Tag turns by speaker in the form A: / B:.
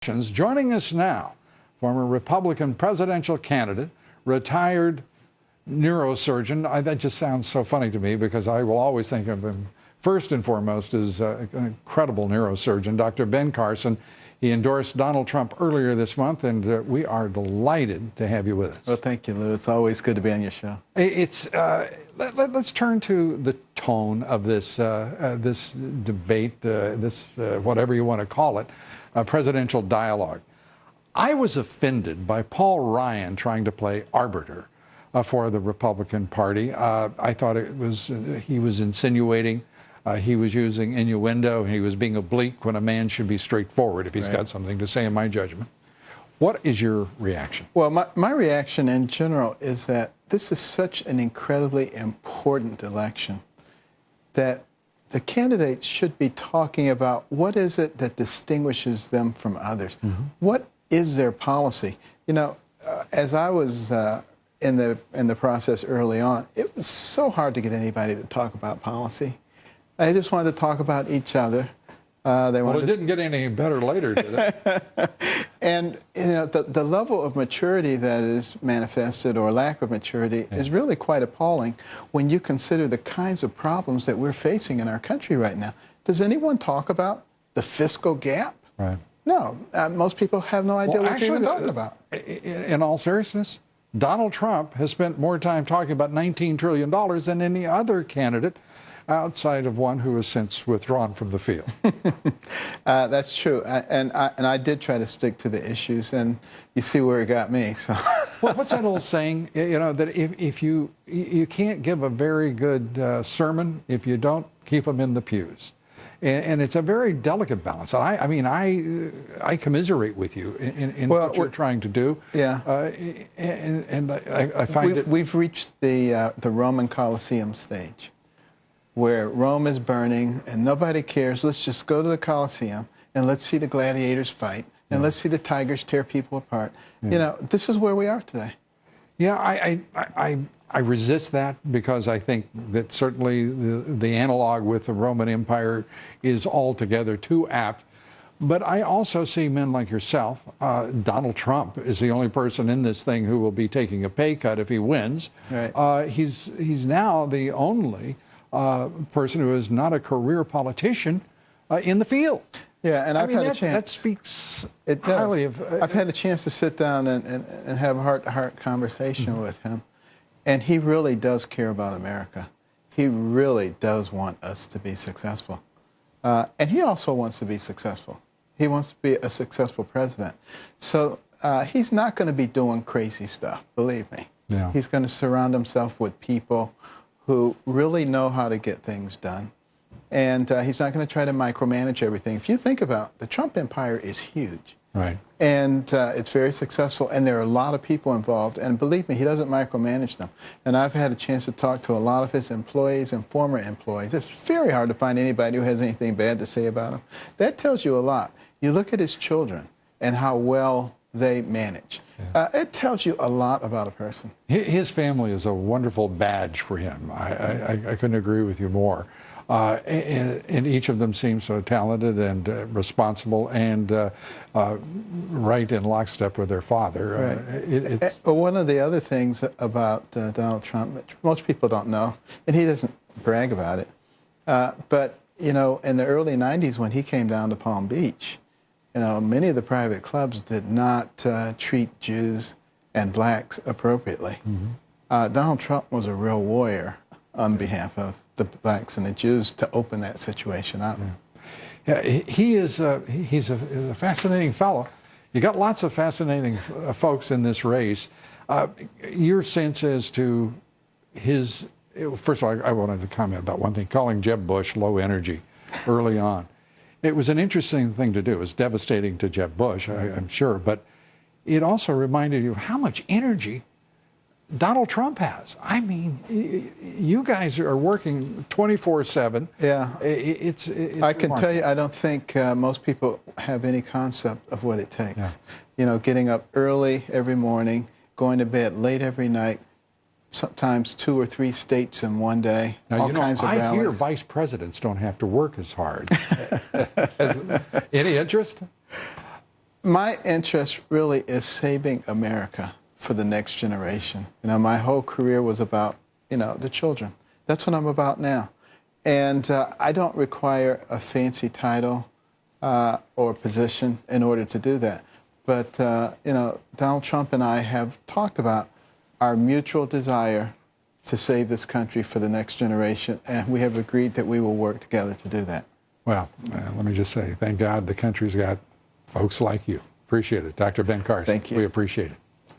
A: Joining us now, former Republican presidential candidate, retired neurosurgeon. That just sounds so funny to me because I will always think of him first and foremost as an incredible neurosurgeon, Dr. Ben Carson. He endorsed Donald Trump earlier this month, and we are delighted to have you with us.
B: Well, thank you, Lou. It's always good to be on your show.
A: Let's turn to the tone of this this debate, whatever you want to call it, presidential dialogue. I was offended by Paul Ryan trying to play arbiter for the Republican Party. I thought he was insinuating. He was using innuendo. He was being oblique when a man should be straightforward if he's got something to say, in my judgment. What is your reaction?
B: Well, my reaction in general is that this is such an incredibly important election that the candidates should be talking about what is it that distinguishes them from others. Mm-hmm. What is their policy? You know, as I was in the process early on, it was so hard to get anybody to talk about policy. They just wanted to talk about each other.
A: Well, it didn't get any better later, did it?
B: And you know, the level of maturity that is manifested, or lack of maturity, is really quite appalling when you consider the kinds of problems that we're facing in our country right now. Does anyone talk about the fiscal gap?
A: Right.
B: No. Most people have no idea what you're even talking about.
A: In all seriousness, Donald Trump has spent more time talking about $19 trillion than any other candidate outside of one who has since withdrawn from the field.
B: That's true, and I did try to stick to the issues, and you see where it got me. So,
A: well, what's that old saying? You know, that if you can't give a very good sermon if you don't keep them in the pews, and it's a very delicate balance. I mean, I commiserate with you in what you're trying to do.
B: Yeah.
A: And I find
B: we've reached the Roman Colosseum stage, where Rome is burning and nobody cares. Let's just go to the Colosseum and let's see the gladiators fight and let's see the tigers tear people apart. You know, this is where we are today.
A: Yeah, I resist that because I think that certainly the analog with the Roman Empire is altogether too apt. But I also see men like yourself. Donald Trump is the only person in this thing who will be taking a pay cut if he wins.
B: Right.
A: He's now the only person who is not a career politician in the field.
B: Yeah, and I've had a chance.
A: That speaks
B: it
A: highly of.
B: I've had a chance to sit down and have a heart-to-heart conversation with him, and he really does care about America. He really does want us to be successful, and he also wants to be successful. He wants to be a successful president. So he's not going to be doing crazy stuff, believe me.
A: Yeah.
B: He's going to surround himself with people who really know how to get things done. And he's not going to try to micromanage everything. If you think about it, the Trump empire is huge.
A: Right.
B: And it's very successful, and there are a lot of people involved. And believe me, he doesn't micromanage them. And I've had a chance to talk to a lot of his employees and former employees. It's very hard to find anybody who has anything bad to say about him. That tells you a lot. You look at his children and how well they manage. It tells you a lot about a person.
A: His family is a wonderful badge for him. I couldn't agree with you more. And each of them seems so talented and responsible and right in lockstep with their father.
B: Right. One of the other things about Donald Trump, which most people don't know, and he doesn't brag about it, but you know, in the early 90s when he came down to Palm Beach, you know, many of the private clubs did not treat Jews and blacks appropriately. Mm-hmm. Donald Trump was a real warrior on behalf of the blacks and the Jews to open that situation up.
A: Yeah, he's a fascinating fellow. You got lots of fascinating folks in this race. Your sense as to his, first of all, I wanted to comment about one thing, calling Jeb Bush low energy early on. It was an interesting thing to do. It was devastating to Jeb Bush, I'm sure, but it also reminded you of how much energy Donald Trump has. I mean, you guys are working 24/7.
B: Yeah.
A: It's
B: I can tell you, I don't think most people have any concept of what it takes.
A: Yeah.
B: You know, getting up early every morning, going to bed late every night, sometimes 2 or 3 states in one day,
A: now,
B: all kinds of rallies.
A: I hear vice presidents don't have to work as hard. Any interest?
B: My interest really is saving America for the next generation. My whole career was about, the children. That's what I'm about now. And I don't require a fancy title or position in order to do that. But, Donald Trump and I have talked about our mutual desire to save this country for the next generation, and we have agreed that we will work together to do that.
A: Well, let me just say, thank God the country's got folks like you. Appreciate it. Dr. Ben Carson.
B: Thank you.
A: We appreciate it.